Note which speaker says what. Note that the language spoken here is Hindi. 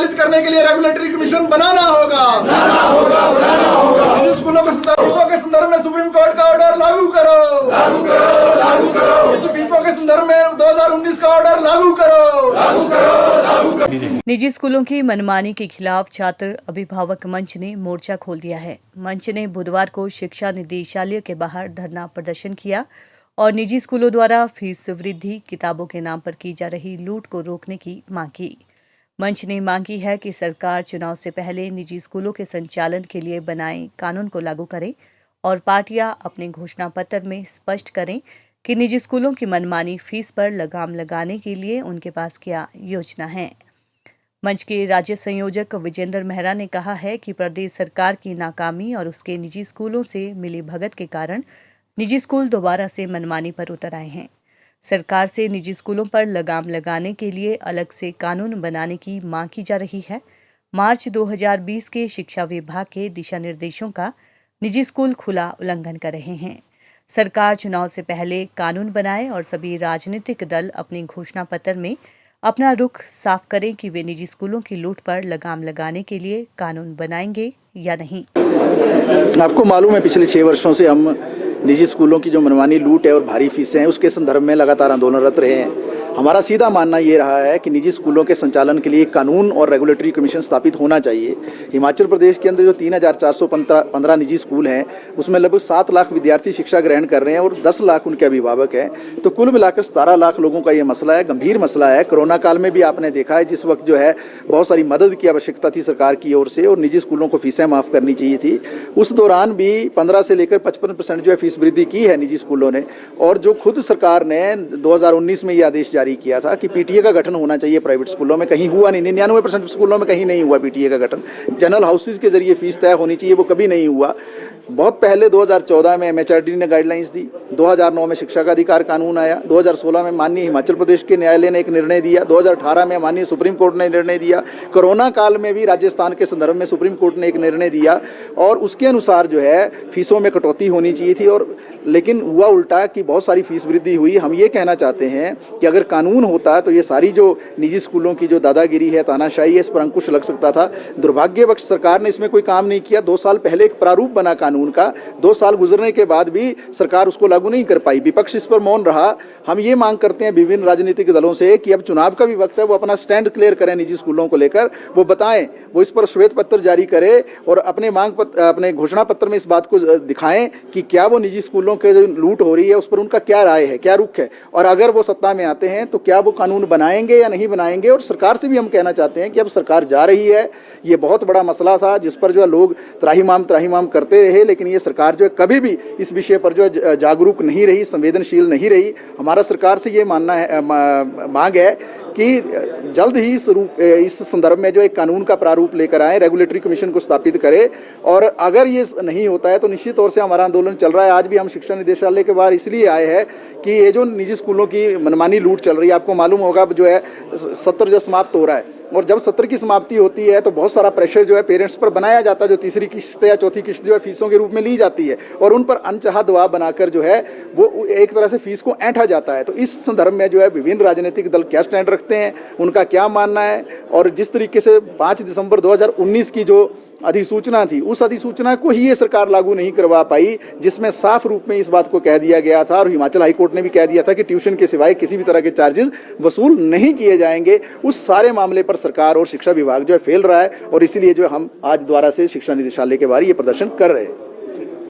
Speaker 1: पारित करने के लिए रेगुलेटरी कमीशन बनाना होगा। निजी स्कूलों के संदर्भ में सुप्रीम कोर्ट का ऑर्डर लागू करो। इस फीसों के संदर्भ में 2019 का ऑर्डर लागू करो।
Speaker 2: निजी स्कूलों की मनमानी के खिलाफ छात्र अभिभावक मंच ने मोर्चा खोल दिया है। मंच ने बुधवार को शिक्षा निदेशालय के बाहर धरना प्रदर्शन किया और निजी स्कूलों द्वारा फीस वृद्धि, किताबों के नाम पर की जा रही लूट को रोकने की मांग की। मंच ने मांग की है कि सरकार चुनाव से पहले निजी स्कूलों के संचालन के लिए बनाए कानून को लागू करे और पार्टियां अपने घोषणा पत्र में स्पष्ट करें कि निजी स्कूलों की मनमानी फीस पर लगाम लगाने के लिए उनके पास क्या योजना है। मंच के राज्य संयोजक विजेंद्र मेहरा ने कहा है कि प्रदेश सरकार की नाकामी और उसके निजी स्कूलों से मिली भगत के कारण निजी स्कूल दोबारा से मनमानी पर उतर आए हैं। सरकार से निजी स्कूलों पर लगाम लगाने के लिए अलग से कानून बनाने की मांग की जा रही है। मार्च 2020 के शिक्षा विभाग के दिशा निर्देशों का निजी स्कूल खुला उल्लंघन कर रहे हैं। सरकार चुनाव से पहले कानून बनाए और सभी राजनीतिक दल अपने घोषणा पत्र में अपना रुख साफ करें कि वे निजी स्कूलों की लूट पर लगाम लगाने के लिए कानून बनाएंगे या नहीं।
Speaker 3: आपको मालूम है पिछले 6 वर्षों से हम निजी स्कूलों की जो मनमानी लूट है और भारी फीसें हैं उसके संदर्भ में लगातार आंदोलनरत रहे हैं। हमारा सीधा मानना ये रहा है कि निजी स्कूलों के संचालन के लिए कानून और रेगुलेटरी कमीशन स्थापित होना चाहिए। हिमाचल प्रदेश के अंदर जो 3415 निजी स्कूल हैं उसमें लगभग 7 लाख विद्यार्थी शिक्षा ग्रहण कर रहे हैं और 10 लाख उनके अभिभावक हैं। तो कुल मिलाकर 17 लाख लोगों का ये मसला है, गंभीर मसला है। कोरोना काल में भी आपने देखा है जिस वक्त जो है बहुत सारी मदद की आवश्यकता थी सरकार की ओर से और निजी स्कूलों को फीसें माफ़ करनी चाहिए थी। उस दौरान भी 15 से लेकर 55% जो है फीस वृद्धि की है निजी स्कूलों ने। और जो खुद सरकार ने 2019 में ये आदेश जारी किया था कि पीटीए का गठन होना चाहिए प्राइवेट स्कूलों में, कहीं हुआ नहीं। 99% स्कूलों में कहीं नहीं हुआ पीटीए का गठन। जनरल हाउसेज के जरिए फीस तय होनी चाहिए, वो कभी नहीं हुआ। बहुत पहले 2014 में एमएचआरडी ने गाइडलाइंस दी, 2009 में शिक्षा का अधिकार कानून आया, 2016 में माननीय हिमाचल प्रदेश के न्यायालय ने एक निर्णय दिया, 2018 में माननीय सुप्रीम कोर्ट ने निर्णय दिया, कोरोना काल में भी राजस्थान के संदर्भ में सुप्रीम कोर्ट ने एक निर्णय दिया और उसके अनुसार जो है फीसों में कटौती होनी चाहिए थी। और लेकिन हुआ उल्टा कि बहुत सारी फीस वृद्धि हुई। हम ये कहना चाहते हैं कि अगर कानून होता तो ये सारी जो निजी स्कूलों की जो दादागिरी है, तानाशाही है, इस पर अंकुश लग सकता था। दुर्भाग्यवश सरकार ने इसमें कोई काम नहीं किया। 2 साल पहले एक प्रारूप बना कानून का, 2 साल गुजरने के बाद भी सरकार उसको लागू नहीं कर पाई। विपक्ष इस पर मौन रहा। हम ये मांग करते हैं विभिन्न राजनीतिक दलों से कि अब चुनाव का भी वक्त है, वो अपना स्टैंड क्लियर करें निजी स्कूलों को लेकर, वो बताएं, वो इस पर श्वेत पत्र जारी करे और अपने घोषणा पत्र में इस बात को दिखाएं कि क्या वो निजी स्कूलों के जो लूट हो रही है उस पर उनका क्या राय है, क्या रुख है, और अगर वो सत्ता में आते हैं तो क्या वो कानून बनाएंगे या नहीं बनाएंगे। और सरकार से भी हम कहना चाहते हैं कि अब सरकार जा रही है। ये बहुत बड़ा मसला था जिस पर जो है लोग त्राहिमाम करते रहे, लेकिन ये सरकार जो है कभी भी इस विषय पर जो है जागरूक नहीं रही, संवेदनशील नहीं रही। हमारा सरकार से ये मांग है कि जल्द ही इस संदर्भ में जो एक कानून का प्रारूप लेकर आए, रेगुलेटरी कमीशन को स्थापित करे। और अगर ये नहीं होता है तो निश्चित तौर से हमारा आंदोलन चल रहा है। आज भी हम शिक्षा निदेशालय के बाहर इसलिए आए हैं कि ये जो निजी स्कूलों की मनमानी लूट चल रही है, आपको मालूम होगा जो है सत्र जो समाप्त हो रहा है, और जब सत्र की समाप्ति होती है तो बहुत सारा प्रेशर जो है पेरेंट्स पर बनाया जाता है। जो तीसरी किस्त या चौथी किस्त जो है फीसों के रूप में ली जाती है और उन पर अनचाहा दबाव बनाकर जो है वो एक तरह से फीस को ऐंठा जाता है। तो इस संदर्भ में जो है विभिन्न राजनीतिक दल क्या स्टैंड रखते हैं, उनका क्या मानना है। और जिस तरीके से 5 दिसंबर 2019 की जो अधिसूचना थी, उस अधिसूचना को ही ये सरकार लागू नहीं करवा पाई, जिसमें साफ रूप में इस बात को कह दिया गया था और हिमाचल हाईकोर्ट ने भी कह दिया था कि ट्यूशन के सिवाय किसी भी तरह के चार्जेस वसूल नहीं किए जाएंगे। उस सारे मामले पर सरकार और शिक्षा विभाग जो है फेल रहा है और इसीलिए जो हम आज दोबारा से शिक्षा निदेशालय के बारे ये प्रदर्शन कर रहे हैं।